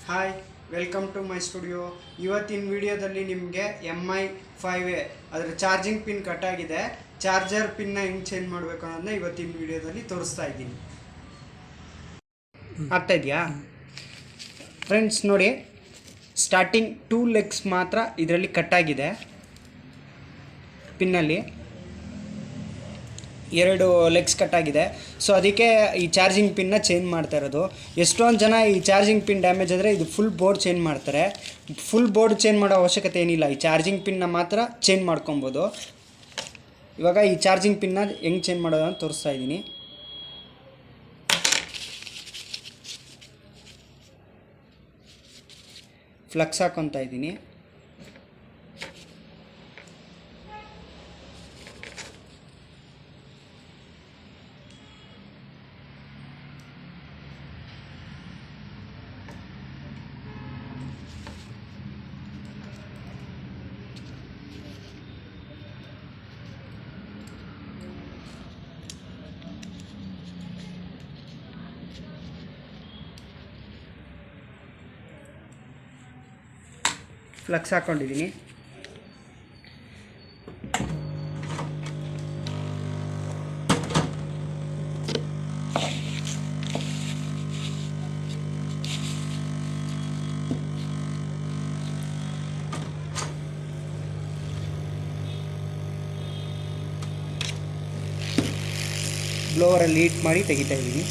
Hi, welcome to my studio. ಇವತ್ತಿನ ವಿಡಿಯೋದಲ್ಲಿ ನಿಮಗೆ MI5A ಅದರ ಚಾರ್ಜಿಂಗ್ ಪಿನ್ ಕಟ್ಟಾಗಿದೆ. ಚಾರ್ಜರ್ ಪಿನ್ನ ಹೆಂಗೆ ಚೇಂಜ್ ಮಾಡಬೇಕು ಅನ್ನೋದನ್ನ ಇವತ್ತಿನ ವಿಡಿಯೋದಲ್ಲಿ ತೋರಿಸ್ತಾ ಇದ್ದೀನಿ. ಆಗ್ತಾ ಇದೆಯಾ ಫ್ರೆಂಡ್ಸ್? ನೋಡಿ, ಸ್ಟಾರ್ಟಿಂಗ್ 2 ಲೆಗ್ಸ್ ಮಾತ್ರ ಇದರಲ್ಲಿ ಕಟ್ಟಾಗಿದೆ. ಪಿನ್ನಲ್ಲಿ 2 ಲೆಗ್ಸ್ ಕಟ್ಟಾಗಿದೆ. ಸೊ ಅದಕ್ಕೆ ಈ ಚಾರ್ಜಿಂಗ್ ಪಿನ್ನ ಚೇಂಜ್ ಮಾಡ್ತಾ ಇರೋದು. ಎಷ್ಟೊಂದು ಜನ ಈ ಚಾರ್ಜಿಂಗ್ ಪಿನ್ ಡ್ಯಾಮೇಜ್ ಆದರೆ ಇದು ಫುಲ್ ಬೋರ್ಡ್ ಚೇಂಜ್ ಮಾಡ್ತಾರೆ. ಫುಲ್ ಬೋರ್ಡ್ ಚೇಂಜ್ ಮಾಡೋ ಅವಶ್ಯಕತೆ ಏನಿಲ್ಲ, ಈ ಚಾರ್ಜಿಂಗ್ ಪಿನ್ನ ಮಾತ್ರ ಚೇಂಜ್ ಮಾಡ್ಕೊಬೋದು. ಇವಾಗ ಈ ಚಾರ್ಜಿಂಗ್ ಪಿನ್ನ ಹೆಂಗೆ ಚೇಂಜ್ ಮಾಡೋದು ಅಂತ ತೋರಿಸ್ತಾ ಇದ್ದೀನಿ. ಫ್ಲಕ್ಸ್ ಹಾಕೊತಾ ಇದ್ದೀನಿ. ಫ್ಲಕ್ಸ್ ಹಾಕ್ಕೊಂಡಿದ್ದೀನಿ. ಬ್ಲೋವರಲ್ಲಿ ಹೀಟ್ ಮಾಡಿ ತೆಗಿತಾ ಇದ್ದೀನಿ.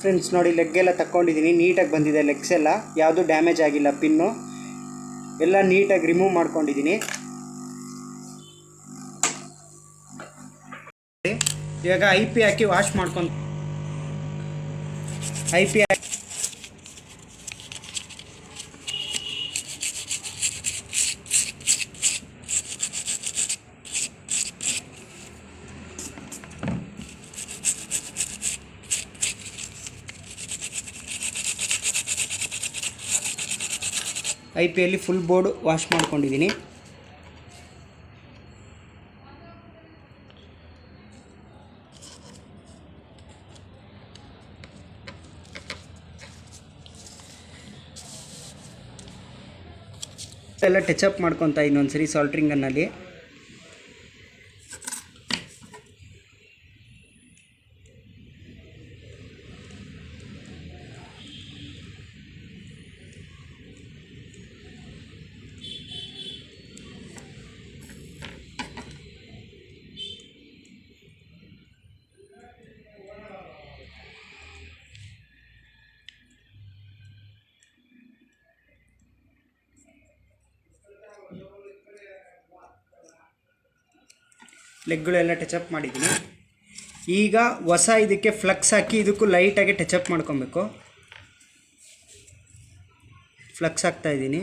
ಫ್ರೆಂಡ್ಸ್ ನೋಡಿ, ಲೆಗ್ಗೆಲ್ಲ ತಕ್ಕೊಂಡಿದ್ದೀನಿ. ನೀಟಾಗಿ ಬಂದಿದೆ ಲೆಗ್ಸ್ ಎಲ್ಲ, ಯಾವುದೂ ಡ್ಯಾಮೇಜ್ ಆಗಿಲ್ಲ. ಪಿನ್ನು ಎಲ್ಲ ನೀಟಾಗಿ ರಿಮೂವ್ ಮಾಡ್ಕೊಂಡಿದ್ದೀನಿ. ಇವಾಗ IP ಹಾಕಿ ವಾಶ್ ಮಾಡ್ಕೊಂಡು IP ಯಲ್ಲಿ ಫುಲ್ ಬೋರ್ಡ್ ವಾಶ್ ಮಾಡ್ಕೊಂಡಿದ್ದೀನಿ. ಎಲ್ಲ ಟಚಪ್ ಮಾಡ್ಕೊತಾ ಇನ್ನೊಂದ್ಸರಿ ಸಾಲ್ಟ್ರಿಂಗ್ ಗನ್ನಲ್ಲಿ. ಲೆಗ್ಗಳೆಲ್ಲ ಟಚಪ್ ಮಾಡಿದ್ದೀನಿ. ಈಗ ಹೊಸ ಇದಕ್ಕೆ ಫ್ಲಕ್ಸ್ ಹಾಕಿ ಇದಕ್ಕೂ ಲೈಟಾಗಿ ಟಚಪ್ ಮಾಡ್ಕೊಬೇಕು. ಫ್ಲಕ್ಸ್ ಹಾಕ್ತಾ ಇದ್ದೀನಿ.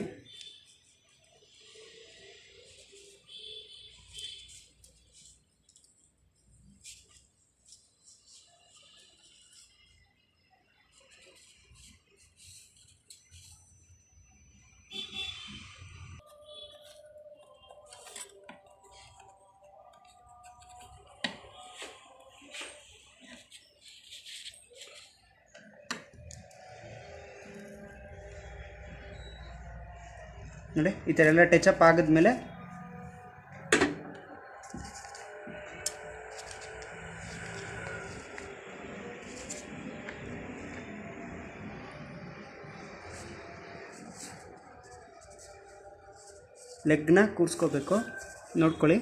ನೋಡಿ, ಈ ಥರ ಎಲ್ಲ ಟಚಪ್ ಆಗಿದ್ಮೇಲೆ ಲೆಗ್ನ ಕೂರಿಸ್ಕೋಬೇಕು. ನೋಡ್ಕೊಳ್ಳಿ.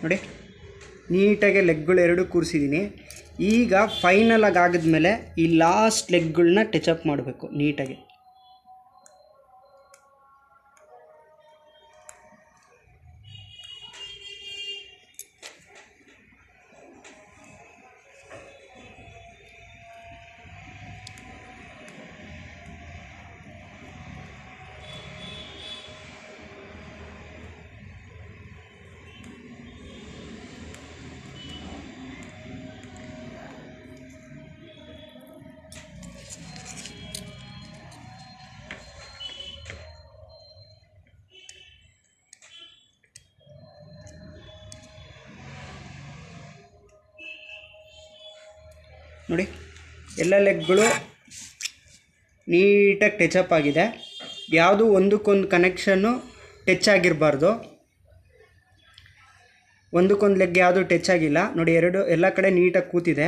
ನೋಡಿ, ನೀಟಾಗಿ ಲೆಗ್ಗಳು ಎರಡು ಕೂರಿಸಿದ್ದೀನಿ. ಈಗ ಫೈನಲ್ ಆಗಿ ಆಗಿದ್ಮೇಲೆ ಈ ಲಾಸ್ಟ್ ಲೆಗ್ಗಳನ್ನ ಟಚಪ್ ಮಾಡಬೇಕು ನೀಟಾಗಿ. ನೋಡಿ, ಎಲ್ಲ ಲೆಗ್ಗಳು ನೀಟಾಗಿ ಟಚಪ್ ಆಗಿದೆ. ಯಾವುದು ಒಂದಕ್ಕೊಂದು ಕನೆಕ್ಷನ್ನು ಟಚ್ ಆಗಿರಬಾರ್ದು. ಒಂದಕ್ಕೊಂದು ಲೆಗ್ ಯಾವುದು ಟಚ್ ಆಗಿಲ್ಲ ನೋಡಿ. ಎಲ್ಲ ಕಡೆ ನೀಟಾಗಿ ಕೂತಿದೆ.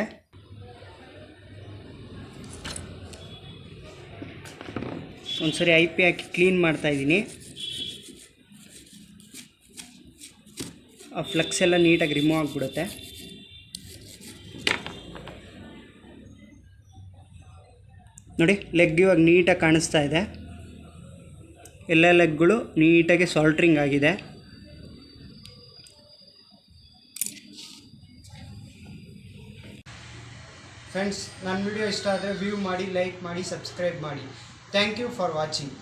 ಒಂದ್ಸರಿ IP ಹಾಕಿ ಕ್ಲೀನ್ ಮಾಡ್ತಾಯಿದ್ದೀನಿ. ಆ ಫ್ಲಕ್ಸ್ ಎಲ್ಲ ನೀಟಾಗಿ ರಿಮೂವ್ ಆಗಿಬಿಡುತ್ತೆ. ನೋಡಿ, ಲೆಗ್ ಇವಾಗ ನೀಟಾಗಿ ಕಾಣಿಸ್ತಾ ಇದೆ. ಎಲ್ಲ ಲೆಗ್ಗಳು ನೀಟಾಗಿ ಸಾಲ್ಟ್ರಿಂಗ್ ಆಗಿದೆ. ಫ್ರೆಂಡ್ಸ್, ನನ್ನ ವಿಡಿಯೋ ಇಷ್ಟ ಆದರೆ ವ್ಯೂ ಮಾಡಿ, ಲೈಕ್ ಮಾಡಿ, ಸಬ್ಸ್ಕ್ರೈಬ್ ಮಾಡಿ. Thank you for watching.